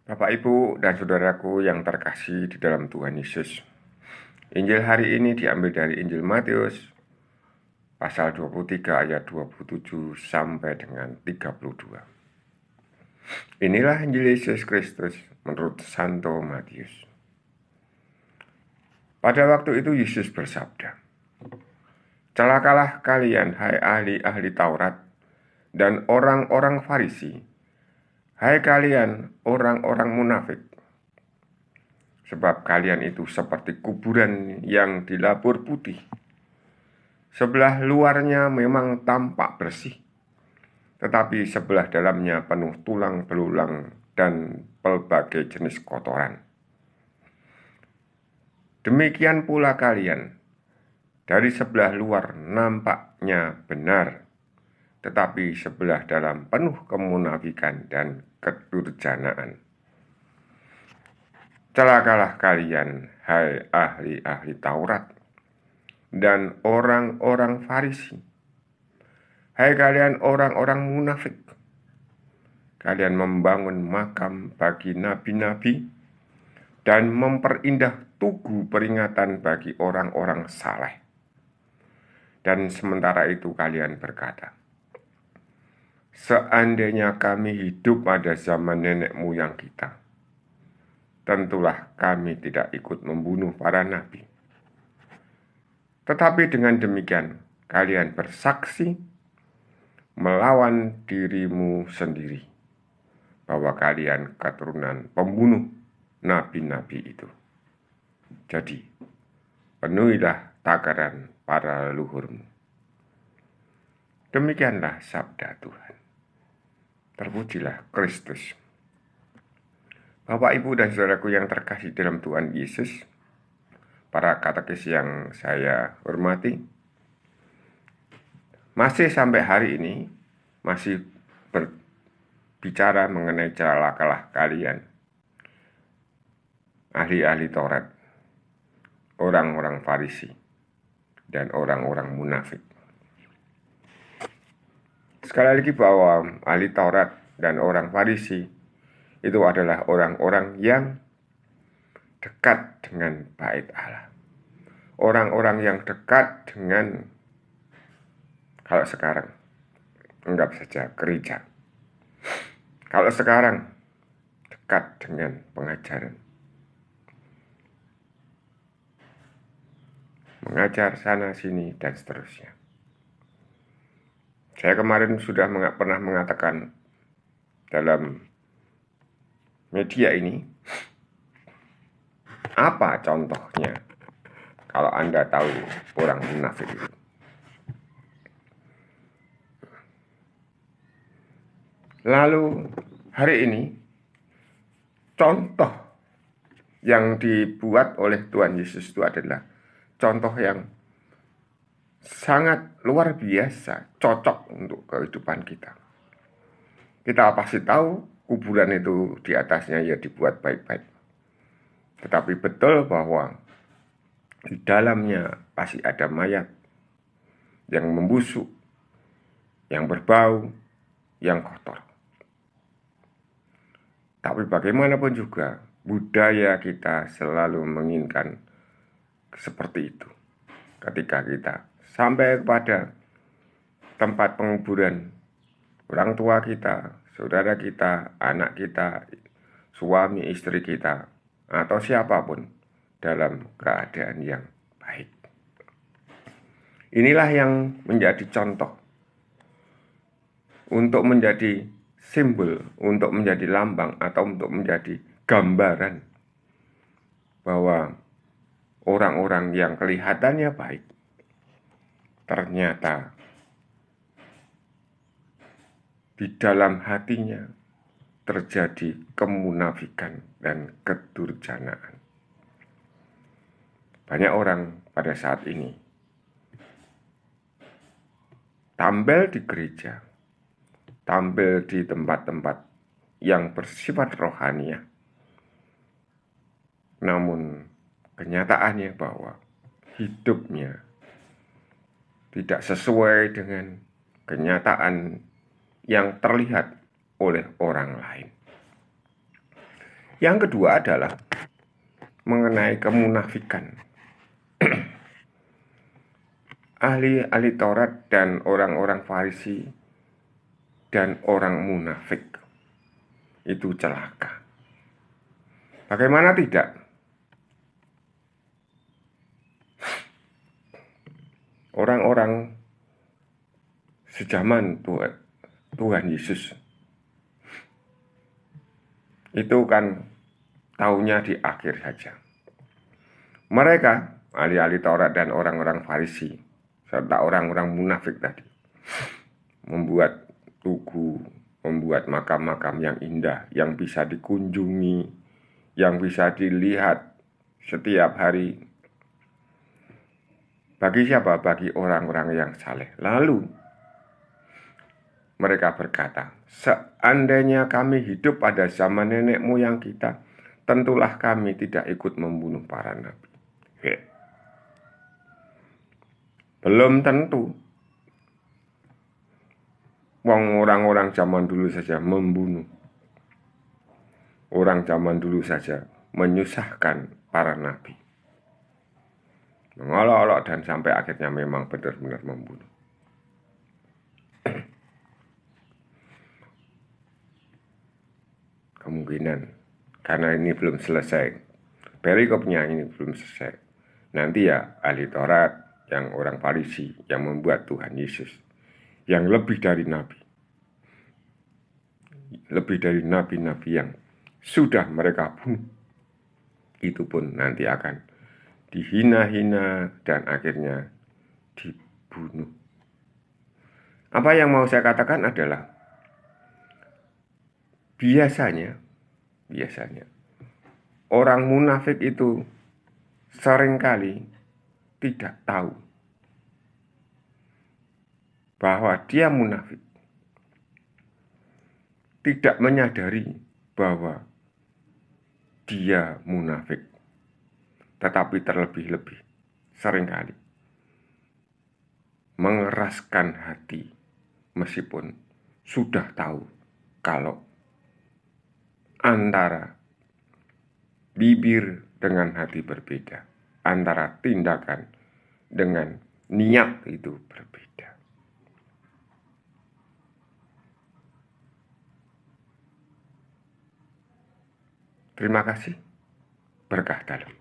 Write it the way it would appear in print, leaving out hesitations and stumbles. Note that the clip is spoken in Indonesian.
Bapak, Ibu, dan saudaraku yang terkasih di dalam Tuhan Yesus. Injil hari ini diambil dari Injil Matius pasal 23 ayat 27 sampai dengan 32. Inilah Injil Yesus Kristus menurut Santo Matius. Pada waktu itu Yesus bersabda, "Celakalah kalian, hai ahli-ahli Taurat dan orang-orang Farisi, hai kalian orang-orang munafik. Sebab kalian itu seperti kuburan yang dilapur putih. Sebelah luarnya memang tampak bersih, tetapi sebelah dalamnya penuh tulang belulang dan pelbagai jenis kotoran. Demikian pula kalian, dari sebelah luar nampaknya benar, tetapi sebelah dalam penuh kemunafikan dan kedurjanaan. Celakalah kalian, hai ahli-ahli Taurat dan orang-orang Farisi, hai kalian orang-orang munafik. Kalian membangun makam bagi nabi-nabi dan memperindah tugu peringatan bagi orang-orang saleh. Dan sementara itu kalian berkata, seandainya kami hidup pada zaman nenek moyang kita, tentulah kami tidak ikut membunuh para nabi. Tetapi dengan demikian, kalian bersaksi melawan dirimu sendiri bahwa kalian keturunan pembunuh nabi-nabi itu. Jadi, penuhilah takaran para leluhurmu." Demikianlah sabda Tuhan. Terpujilah Kristus. Bapak, Ibu, dan saudaraku yang terkasih dalam Tuhan Yesus, para katekis yang saya hormati, masih sampai hari ini masih berbicara mengenai celakalah kalian, ahli-ahli Taurat, orang-orang Farisi, dan orang-orang munafik. Sekali lagi bahwa ahli Taurat dan orang Farisi itu adalah orang-orang yang dekat dengan bait Allah. Orang-orang yang dekat dengan, kalau sekarang, anggap saja gereja. Kalau sekarang, dekat dengan pengajaran. Mengajar sana sini dan seterusnya. Saya kemarin sudah pernah mengatakan dalam media ini, apa contohnya kalau Anda tahu orang munafik itu? Lalu hari ini contoh yang dibuat oleh Tuhan Yesus itu adalah contoh yang sangat luar biasa, cocok untuk kehidupan kita. Kita pasti tahu kuburan itu di atasnya ya dibuat baik-baik. Tetapi betul bahwa di dalamnya pasti ada mayat yang membusuk, yang berbau, yang kotor. Tapi bagaimanapun juga, budaya kita selalu menginginkan seperti itu. Ketika kita sampai kepada tempat penguburan orang tua kita, saudara kita, anak kita, suami istri kita, atau siapapun dalam keadaan yang baik. Inilah yang menjadi contoh, untuk menjadi simbol, untuk menjadi lambang, atau untuk menjadi gambaran bahwa orang-orang yang kelihatannya baik ternyata di dalam hatinya terjadi kemunafikan dan kedurjanaan. Banyak orang pada saat ini tampil di gereja, tampil di tempat-tempat yang bersifat rohania, namun kenyataannya bahwa hidupnya tidak sesuai dengan kenyataan yang terlihat oleh orang lain. Yang kedua adalah mengenai kemunafikan. Ahli-ahli Taurat dan orang-orang Farisi dan orang munafik itu celaka. Bagaimana tidak? Orang-orang sejaman Tuhan Yesus itu kan taunya di akhir saja. Mereka, ahli-ahli Taurat dan orang-orang Farisi, serta orang-orang munafik tadi, membuat tugu, membuat makam-makam yang indah, yang bisa dikunjungi, yang bisa dilihat setiap hari. Bagi siapa? Bagi orang-orang yang saleh. Lalu mereka berkata, seandainya kami hidup pada zaman nenek moyang kita, tentulah kami tidak ikut membunuh para nabi. Belum tentu. Orang-orang zaman dulu saja membunuh. Orang zaman dulu saja menyusahkan para nabi. Mengolok-olok dan sampai akhirnya memang benar-benar membunuh. Kemungkinan karena ini belum selesai, perikopnya ini belum selesai. Nanti ya ahli Taurat, yang orang Farisi yang membuat Tuhan Yesus yang lebih dari nabi, lebih dari nabi-nabi yang sudah mereka bunuh, itu pun nanti akan dihina-hina dan akhirnya dibunuh. Apa yang mau saya katakan adalah biasanya orang munafik itu seringkali tidak tahu bahwa dia munafik, tidak menyadari bahwa dia munafik, tetapi terlebih-lebih seringkali mengeraskan hati meskipun sudah tahu kalau antara bibir dengan hati berbeda, antara tindakan dengan niat itu berbeda. Terima kasih. Berkah dalam.